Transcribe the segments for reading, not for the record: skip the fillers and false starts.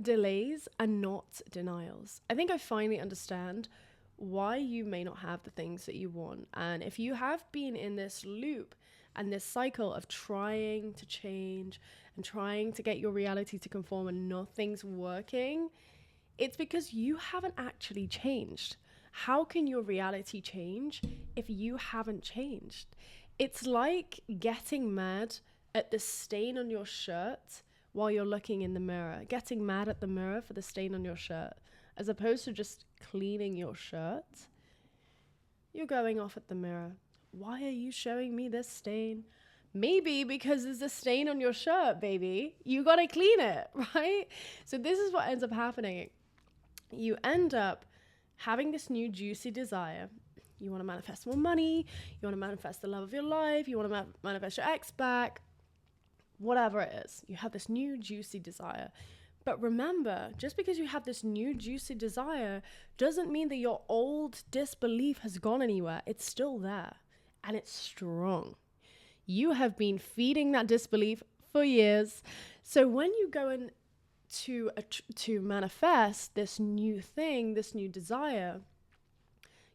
delays are not denials. I think I finally understand why you may not have the things that you want. And if you have been in this loop and this cycle of trying to change and trying to get your reality to conform and nothing's working, it's because you haven't actually changed. How can your reality change if you haven't changed? It's like getting mad at the stain on your shirt while you're looking in the mirror, getting mad at the mirror for the stain on your shirt, as opposed to just cleaning your shirt. You're going off at the mirror. Why are you showing me this stain? Maybe because there's a stain on your shirt, baby. You gotta clean it, right? So this is what ends up happening. You end up having this new juicy desire. You want to manifest more money. You want to manifest the love of your life. You want to manifest your ex back. Whatever it is. You have this new juicy desire. But remember, just because you have this new juicy desire doesn't mean that your old disbelief has gone anywhere. It's still there. And it's strong. You have been feeding that disbelief for years. So when you go in to manifest this new thing, this new desire,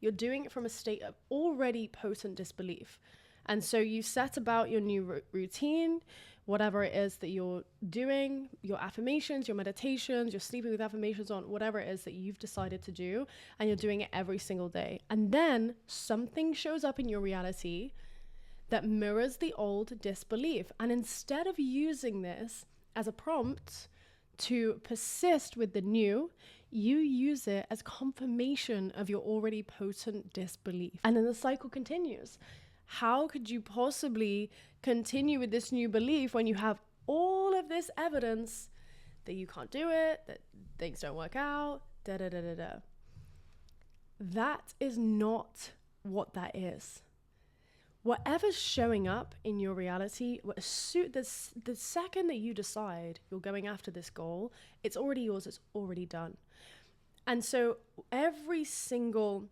you're doing it from a state of already potent disbelief. And so you set about your new routine, whatever it is that you're doing, your affirmations, your meditations, you're sleeping with affirmations on, whatever it is that you've decided to do, and you're doing it every single day. And then something shows up in your reality that mirrors the old disbelief. And instead of using this as a prompt to persist with the new, you use it as confirmation of your already potent disbelief. And then the cycle continues. How could you possibly continue with this new belief when you have all of this evidence that you can't do it, that things don't work out, da-da-da-da-da? That is not what that is. Whatever's showing up in your reality, the second that you decide you're going after this goal, it's already yours, it's already done. And so every single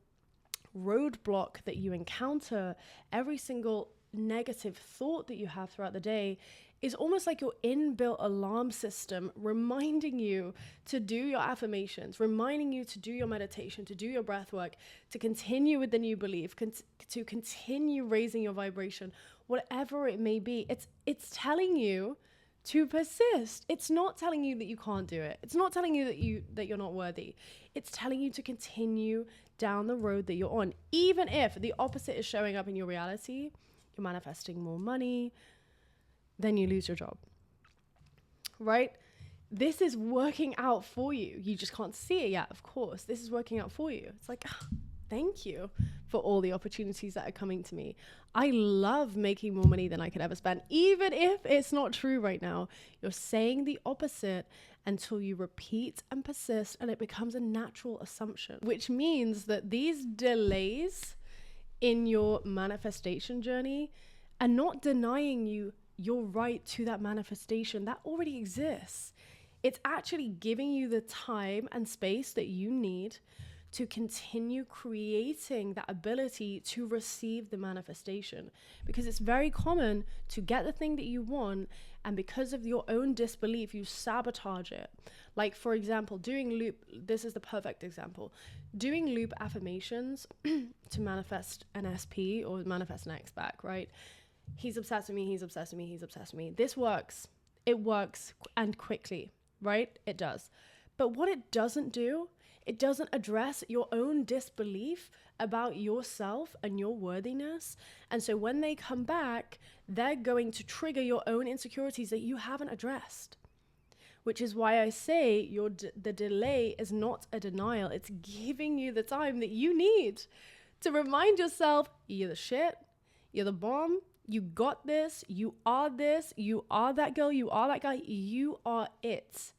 roadblock that you encounter, every single negative thought that you have throughout the day is almost like your inbuilt alarm system reminding you to do your affirmations, reminding you to do your meditation, to do your breath work, to continue with the new belief, to continue raising your vibration, whatever it may be. It's telling you to persist. It's not telling you that you can't do it. It's not telling you that you're not worthy. It's telling you to continue down the road that you're on. Even if the opposite is showing up in your reality, you're manifesting more money, then you lose your job, right? This is working out for you. You just can't see it yet, of course. This is working out for you. It's like, thank you for all the opportunities that are coming to me. I love making more money than I could ever spend, even if it's not true right now. You're saying the opposite until you repeat and persist, and it becomes a natural assumption, which means that these delays in your manifestation journey are not denying you your right to that manifestation that already exists. It's actually giving you the time and space that you need to continue creating that ability to receive the manifestation, because it's very common to get the thing that you want, and because of your own disbelief you sabotage it. Like, for example, doing loop, this is the perfect example, doing loop affirmations to manifest an SP or manifest an ex back, right? He's obsessed with me, he's obsessed with me, he's obsessed with me. This works. It works, and quickly, right? It does. But what it doesn't do, it doesn't address your own disbelief about yourself and your worthiness. And so when they come back, they're going to trigger your own insecurities that you haven't addressed. Which is why I say the delay is not a denial. It's giving you the time that you need to remind yourself, you're the shit, you're the bomb, you got this, you are that girl, you are that guy, you are it.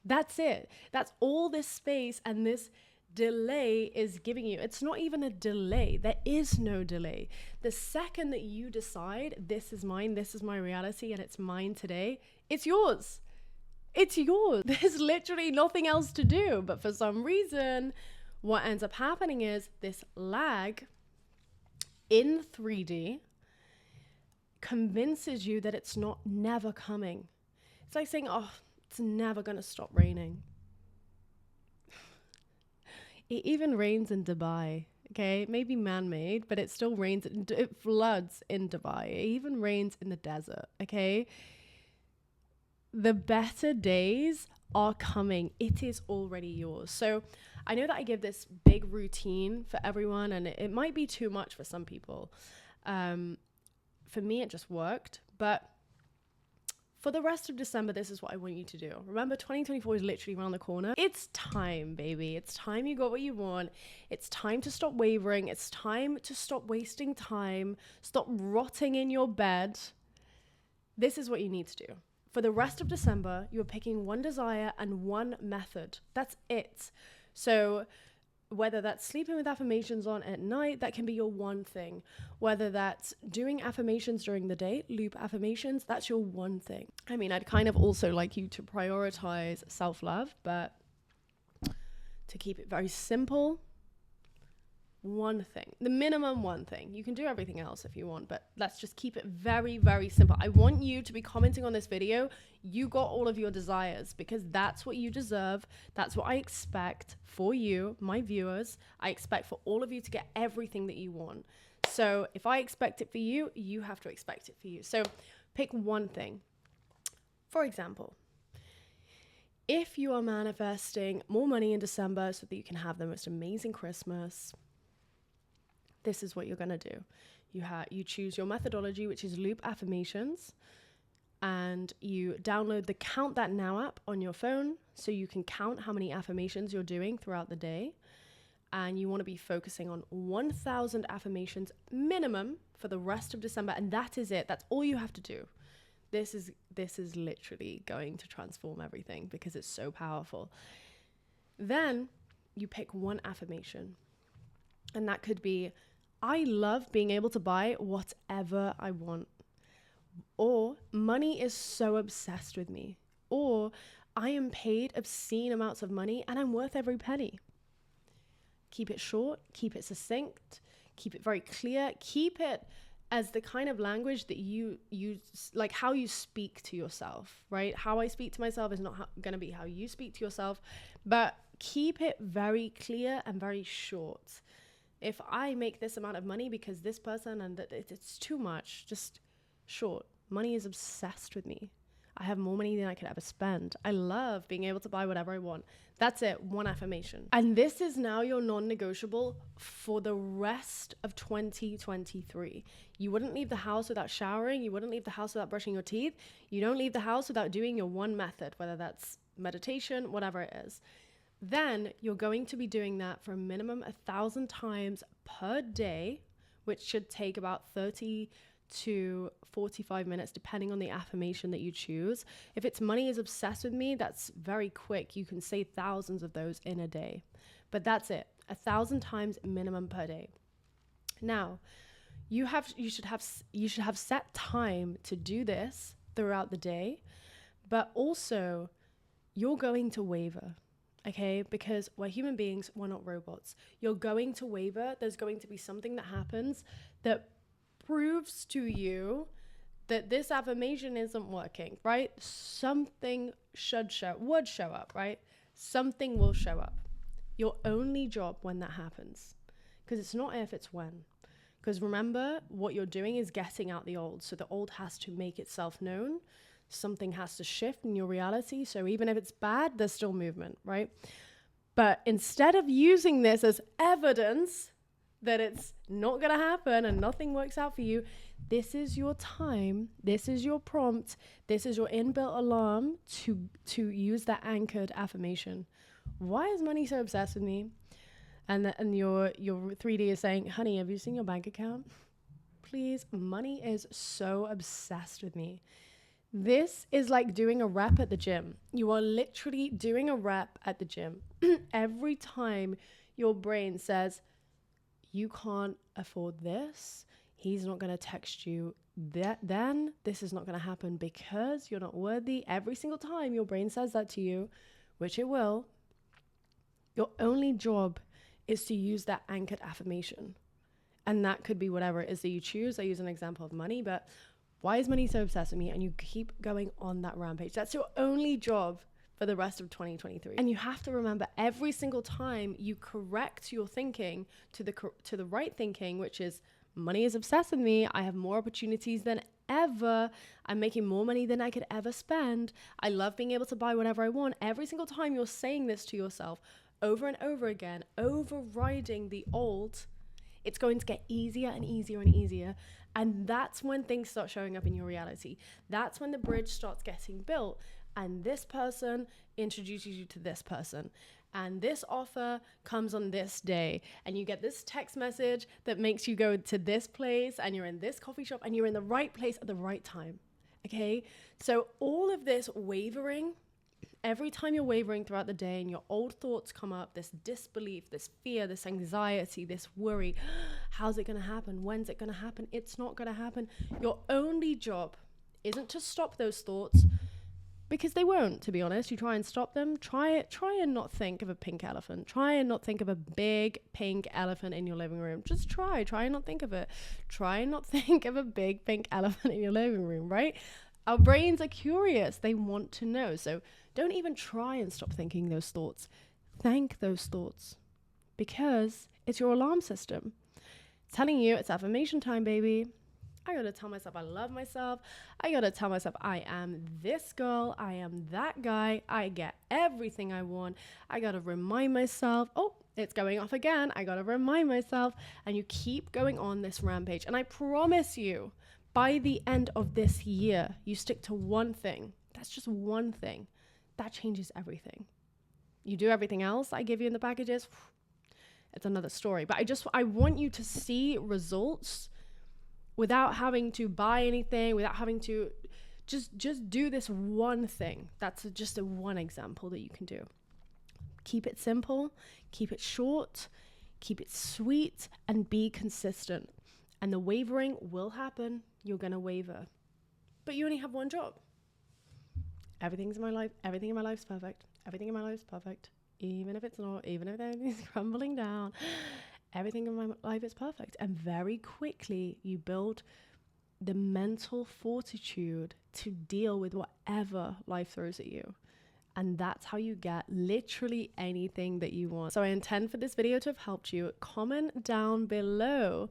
That's it. That's all this space and this delay is giving you. It's not even a delay. There is no delay. The second that you decide, this is mine, this is my reality, and it's mine today, it's yours. It's yours. There's literally nothing else to do. But for some reason, what ends up happening is this lag in 3D convinces you that it's never coming. It's like saying, oh, it's never going to stop raining. It even rains in Dubai. Okay, maybe man-made, but it still rains. It floods in Dubai. It even rains in the desert. Okay, the better days are coming. It is already yours. So I know that I give this big routine for everyone, and it might be too much for some people. For me, it just worked. But for the rest of December, this is what I want you to do. Remember, 2024 is literally around the corner. It's time, baby. It's time you got what you want. It's time to stop wavering. It's time to stop wasting time. Stop rotting in your bed. This is what you need to do. For the rest of December, you're picking one desire and one method. That's it. So whether that's sleeping with affirmations on at night, that can be your one thing. Whether that's doing affirmations during the day, loop affirmations, that's your one thing. I mean, I'd kind of also like you to prioritize self-love, but to keep it very simple, one thing, the minimum one thing. You can do everything else if you want, but let's just keep it very, very simple. I want you to be commenting on this video, you got all of your desires, because that's what you deserve. That's what I expect for you, my viewers. I expect for all of you to get everything that you want. So if I expect it for you, you have to expect it for you. So pick one thing. For example, if you are manifesting more money in December so that you can have the most amazing Christmas, this is what you're going to do. You choose your methodology, which is loop affirmations, and you download the Count That Now app on your phone so you can count how many affirmations you're doing throughout the day. And you want to be focusing on 1,000 affirmations minimum for the rest of December. And that is it. That's all you have to do. This is literally going to transform everything because it's so powerful. Then you pick one affirmation. And that could be, I love being able to buy whatever I want. Or money is so obsessed with me. Or I am paid obscene amounts of money and I'm worth every penny. Keep it short, keep it succinct, keep it very clear, keep it as the kind of language that you like how you speak to yourself, right? How I speak to myself is not going to be how you speak to yourself, but keep it very clear and very short. If I make this amount of money because this person and it's too much, just short. Money is obsessed with me. I have more money than I could ever spend. I love being able to buy whatever I want. That's it, one affirmation. And this is now your non-negotiable for the rest of 2023. You wouldn't leave the house without showering. You wouldn't leave the house without brushing your teeth. You don't leave the house without doing your one method, whether that's meditation, whatever it is. Then you're going to be doing that for a minimum 1,000 times per day, which should take about 30 to 45 minutes, depending on the affirmation that you choose. If it's money is obsessed with me, that's very quick. You can say thousands of those in a day, but that's it. 1,000 times minimum per day. Now, you should have set time to do this throughout the day, but also you're going to waver. Okay, because we're human beings, we're not robots. You're going to waver. There's going to be something that happens that proves to you that this affirmation isn't working, right? Something would show up, right? Something will show up. Your only job when that happens, because it's not if, it's when. Because remember, what you're doing is getting out the old. So the old has to make itself known. Something has to shift in your reality. So even if it's bad, there's still movement, right? But instead of using this as evidence that it's not going to happen and nothing works out for you, this is your time. This is your prompt. This is your inbuilt alarm to use that anchored affirmation. Why is money so obsessed with me? And your 3D is saying, honey, have you seen your bank account? Please, money is so obsessed with me. This is like doing a rep at the gym. You are literally doing a rep at the gym. Every time your brain says, you can't afford this, he's not going to text you, then this is not going to happen because you're not worthy. Every single time your brain says that to you, which it will, your only job is to use that anchored affirmation. And that could be whatever it is that you choose. I use an example of money, but why is money so obsessed with me? And you keep going on that rampage. That's your only job. for the rest of 2023. And you have to remember, every single time you correct your thinking to the right thinking, which is money is obsessed with me, I have more opportunities than ever, I'm making more money than I could ever spend, I love being able to buy whatever I want. Every single time you're saying this to yourself over and over again, overriding the old, it's going to get easier and easier and easier. And that's when things start showing up in your reality. That's when the bridge starts getting built. And this person introduces you to this person. And this offer comes on this day. And you get this text message that makes you go to this place. And you're in this coffee shop. And you're in the right place at the right time. Okay? So all of this wavering, every time you're wavering throughout the day and your old thoughts come up, this disbelief, this fear, this anxiety, this worry, how's it going to happen? When's it going to happen? It's not going to happen. Your only job isn't to stop those thoughts, because they won't, to be honest. You try and stop them. Try and not think of a pink elephant. Try and not think of a big pink elephant in your living room. Just try and not think of it. Try and not think of a big pink elephant in your living room, right? Our brains are curious. They want to know. So don't even try and stop thinking those thoughts. Thank those thoughts, because it's your alarm system. It's telling you it's affirmation time, baby. I gotta tell myself I love myself. I gotta tell myself I am this girl. I am that guy. I get everything I want. I gotta remind myself, oh, it's going off again. I gotta remind myself. And you keep going on this rampage. And I promise you, by the end of this year, you stick to one thing. That's just one thing. That changes everything. You do everything else I give you in the packages, it's another story. But I want you to see results without having to buy anything, without having to just do this one thing. That's just a one example that you can do. Keep it simple, keep it short, keep it sweet, and be consistent. And the wavering will happen. You're going to waver. But you only have one job. Everything in my life is perfect. Everything in my life is perfect. Even if it's not, even if everything's crumbling down, everything in my life is perfect. And very quickly you build the mental fortitude to deal with whatever life throws at you. And that's how you get literally anything that you want. So I intend for this video to have helped you. Comment down below.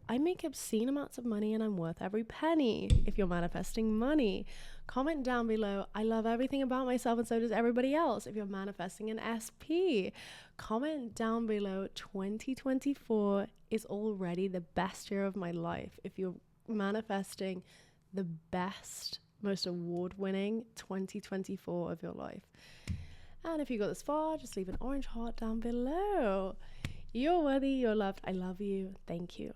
I make obscene amounts of money and I'm worth every penny. If you're manifesting money, comment down below. I love everything about myself and so does everybody else. If you're manifesting an SP, comment down below. 2024 is already the best year of my life. If you're manifesting the best, most award-winning 2024 of your life. And if you got this far, just leave an orange heart down below. You're worthy, you're loved. I love you. Thank you.